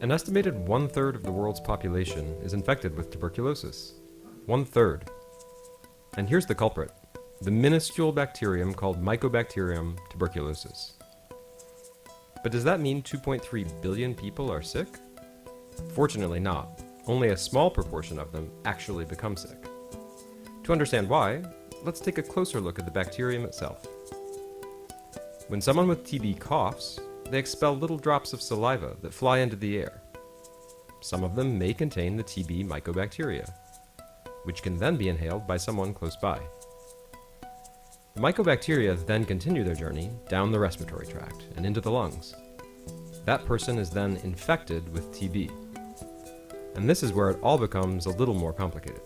An estimated 1/3 of the world's population is infected with tuberculosis. 1/3. And here's the culprit, the minuscule bacterium called Mycobacterium tuberculosis. But does that mean 2.3 billion people are sick? Fortunately not. Only a small proportion of them actually become sick. To understand why, let's take a closer look at the bacterium itself. When someone with TB coughs, they expel little drops of saliva that fly into the air. Some of them may contain the TB mycobacteria, which can then be inhaled by someone close by. The mycobacteria then continue their journey down the respiratory tract and into the lungs. That person is then infected with TB. And this is where it all becomes a little more complicated.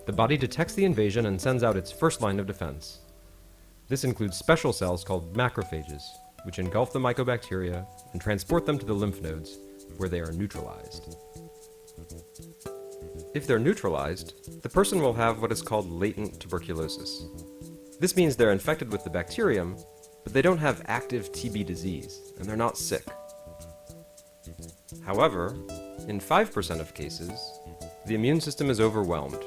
The body detects the invasion and sends out its first line of defense. This includes special cells called macrophages, which engulf the mycobacteria and transport them to the lymph nodes, where they are neutralized. If they're neutralized, the person will have what is called latent tuberculosis. This means they're infected with the bacterium, but they don't have active TB disease, and they're not sick. However, in 5% of cases, the immune system is overwhelmed.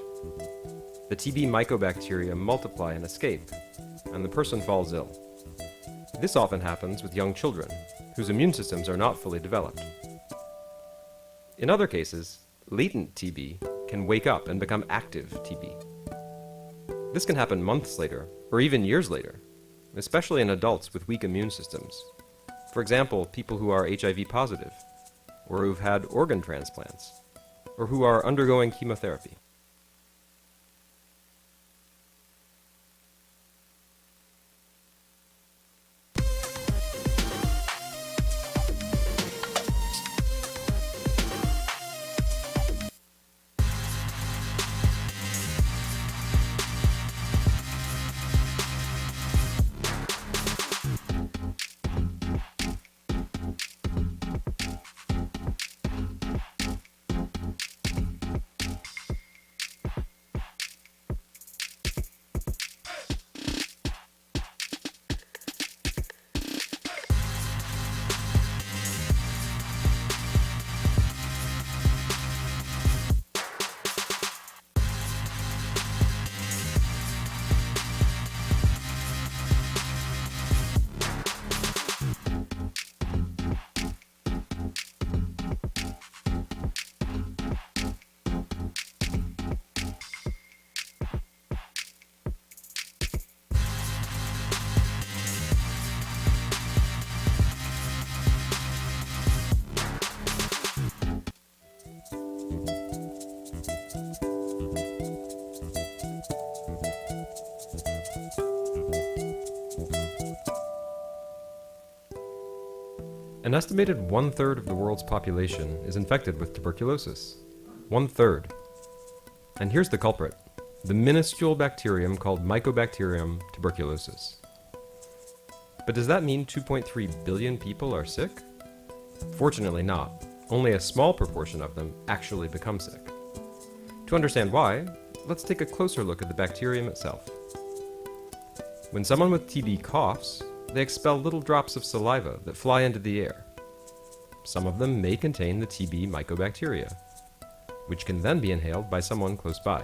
The TB mycobacteria multiply and escape, and the person falls ill. This often happens with young children, whose immune systems are not fully developed. In other cases, latent TB can wake up and become active TB. This can happen months later, or even years later, especially in adults with weak immune systems. For example, people who are HIV positive, or who've had organ transplants, or who are undergoing chemotherapy. An estimated 1/3 of the world's population is infected with tuberculosis. 1/3. And here's the culprit, the minuscule bacterium called Mycobacterium tuberculosis. But does that mean 2.3 billion people are sick? Fortunately not. Only a small proportion of them actually become sick. To understand why, let's take a closer look at the bacterium itself. When someone with TB coughs, they expel little drops of saliva that fly into the air. Some of them may contain the TB mycobacteria, which can then be inhaled by someone close by.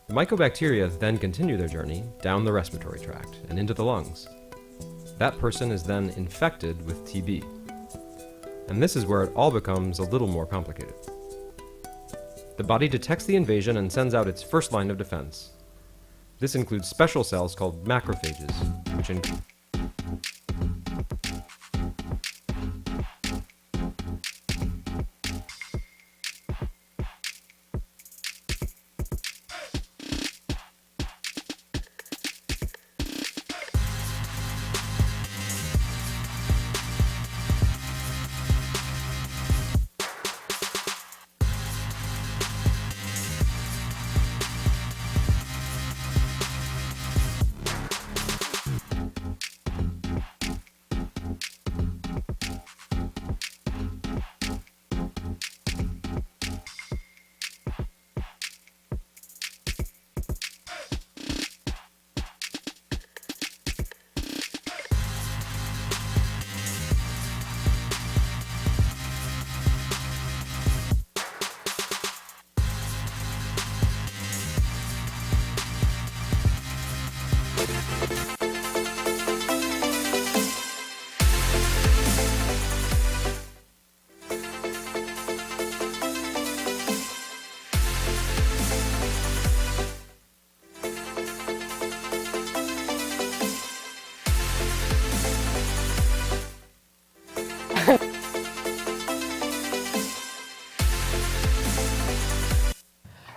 The mycobacteria then continue their journey down the respiratory tract and into the lungs. That person is then infected with TB. And this is where it all becomes a little more complicated. The body detects the invasion and sends out its first line of defense. This includes special cells called macrophages, which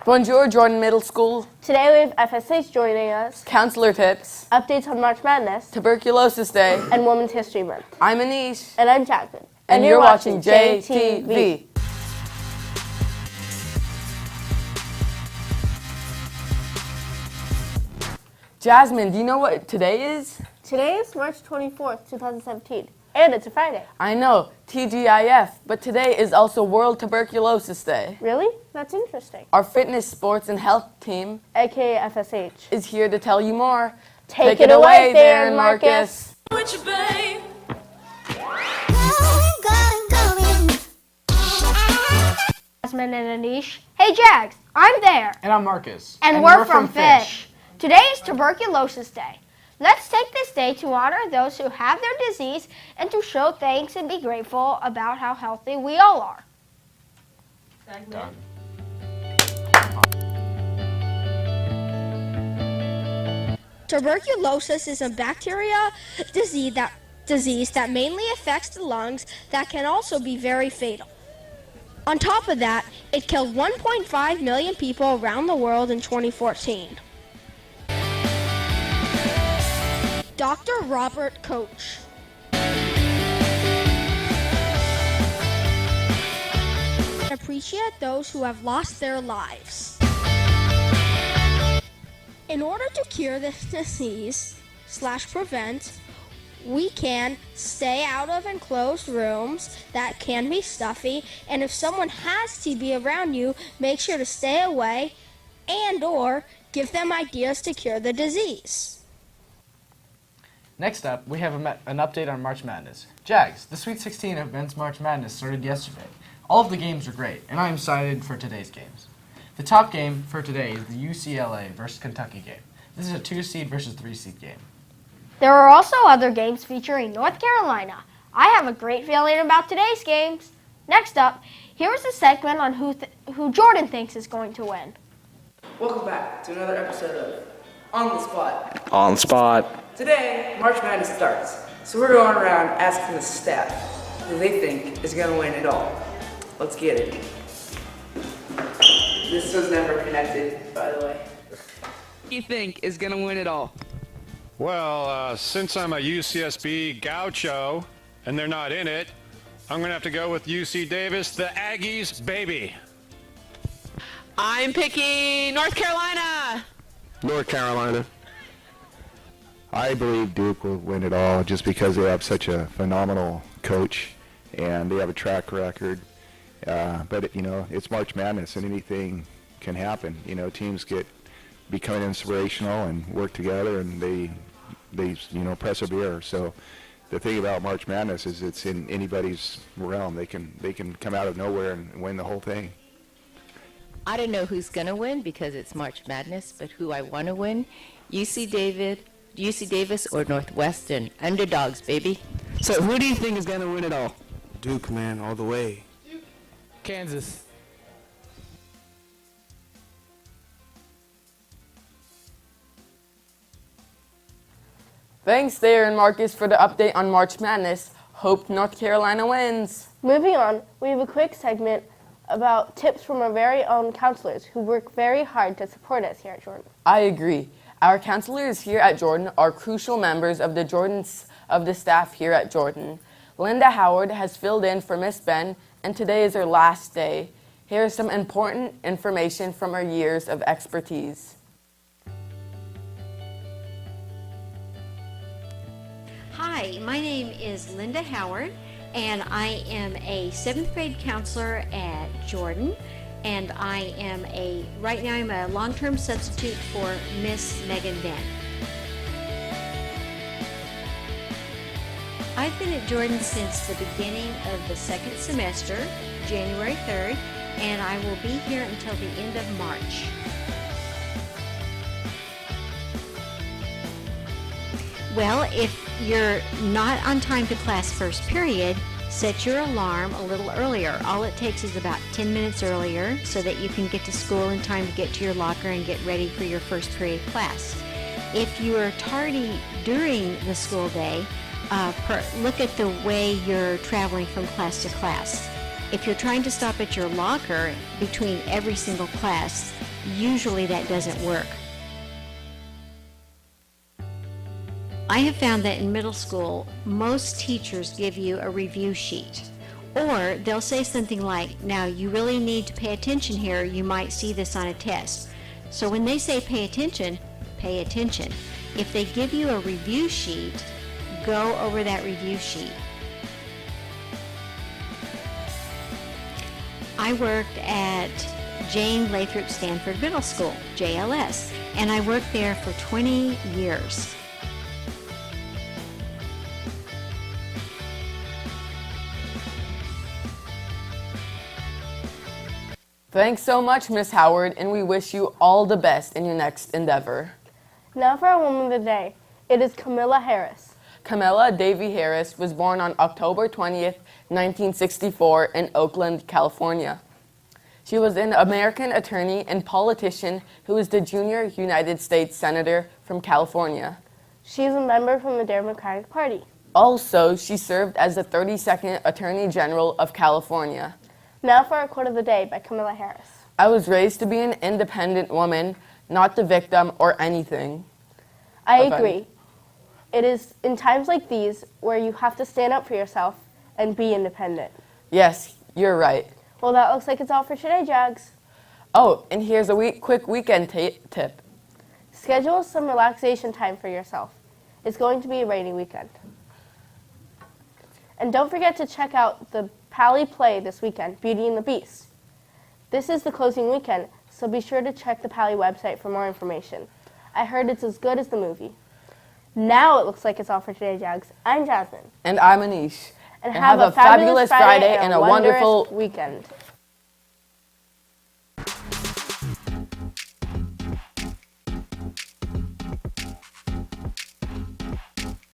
Bonjour, Jordan Middle School. Today we have FSH joining us, Counselor tips. updates on March Madness, Tuberculosis Day. and Women's History Month. I'm Anish. And I'm Jasmine. And you're watching JTV. Jasmine, do you know what today is? Today is March 24th, 2017, and it's a Friday. I know, TGIF, but today is also World Tuberculosis Day. Really? That's interesting. Our fitness, sports, and health team AKA FSH. is here to tell you more. Take it away, Darren Marcus. With you, babe. Jasmine and Anish. Hey Jags, I'm there. And I'm Marcus. And we're from Fish. Today is Tuberculosis Day. Let's take this day to honor those who have their disease and to show thanks and be grateful about how healthy we all are. Done. Tuberculosis is a bacteria disease that mainly affects the lungs that can also be very fatal. On top of that, it killed 1.5 million people around the world in 2014. Dr. Robert Koch. Appreciate those who have lost their lives. In order to cure this disease/prevent, we can stay out of enclosed rooms that can be stuffy, and if someone has TB around you, make sure to stay away and or give them ideas to cure the disease. Next up, we have an update on March Madness. Jags, the Sweet 16 of Men's March Madness started yesterday. All of the games are great, and I'm excited for today's games. The top game for today is the UCLA versus Kentucky game. This is a 2-seed versus 3-seed game. There are also other games featuring North Carolina. I have a great feeling about today's games. Next up, here is a segment on who Jordan thinks is going to win. Welcome back to another episode of On the Spot. On spot. Today, March Madness starts, so we're going around asking the staff who they think is going to win it all. Let's get it. This was never connected, by the way. Who do you think is going to win it all? Well, since I'm a UCSB gaucho and they're not in it, I'm going to have to go with UC Davis, the Aggies, baby. I'm picking North Carolina. North Carolina. I believe Duke will win it all just because they have such a phenomenal coach and they have a track record. But, you know, it's March Madness and anything can happen. You know, teams become inspirational and work together and they persevere. So the thing about March Madness is it's in anybody's realm. They can come out of nowhere and win the whole thing. I don't know who's going to win because it's March Madness, but who I want to win, UC Davis or Northwestern. Underdogs, baby. So who do you think is going to win it all? Duke, man, all the way. Kansas. Thanks, Darren Marcus, for the update on March Madness. Hope North Carolina wins. Moving on, we have a quick segment about tips from our very own counselors who work very hard to support us here at Jordan. I agree. Our counselors here at Jordan are crucial members of the staff here at Jordan. Linda Howard has filled in for Miss Ben, and today is her last day. Here is some important information from her years of expertise. Hi, my name is Linda Howard, and I am a 7th grade counselor at Jordan, and right now I'm a long-term substitute for Miss Megan Ben. I've been at Jordan since the beginning of the second semester, January 3rd, and I will be here until the end of March. Well, if you're not on time to class first period, set your alarm a little earlier. All it takes is about 10 minutes earlier so that you can get to school in time to get to your locker and get ready for your first period class. If you are tardy during the school day, look at the way you're traveling from class to class. If you're trying to stop at your locker between every single class, usually that doesn't work. I have found that in middle school, most teachers give you a review sheet. Or they'll say something like, now you really need to pay attention here, you might see this on a test. So when they say pay attention, pay attention. If they give you a review sheet, go over that review sheet. I worked at Jane Lathrop Stanford Middle School, JLS, and I worked there for 20 years. Thanks so much, Miss Howard, and we wish you all the best in your next endeavor. Now for our woman of the day. It is Camilla Harris. Camilla Davy Harris was born on October 20th, 1964 in Oakland, California. She was an American attorney and politician who is the junior United States Senator from California. She is a member from the Democratic Party. Also, she served as the 32nd Attorney General of California. Now for our quote of the day by Camilla Harris. I was raised to be an independent woman, not the victim or anything. I agree. It is in times like these where you have to stand up for yourself and be independent. Yes, you're right. Well, that looks like it's all for today, Jags. Oh, and here's a quick weekend tip. Schedule some relaxation time for yourself. It's going to be a rainy weekend. And don't forget to check out the Pally play this weekend, Beauty and the Beast. This is the closing weekend, so be sure to check the Pally website for more information. I heard it's as good as the movie. Now it looks like it's all for today, Jags. I'm Jasmine. And I'm Anish. And have a fabulous Friday and a wonderful weekend.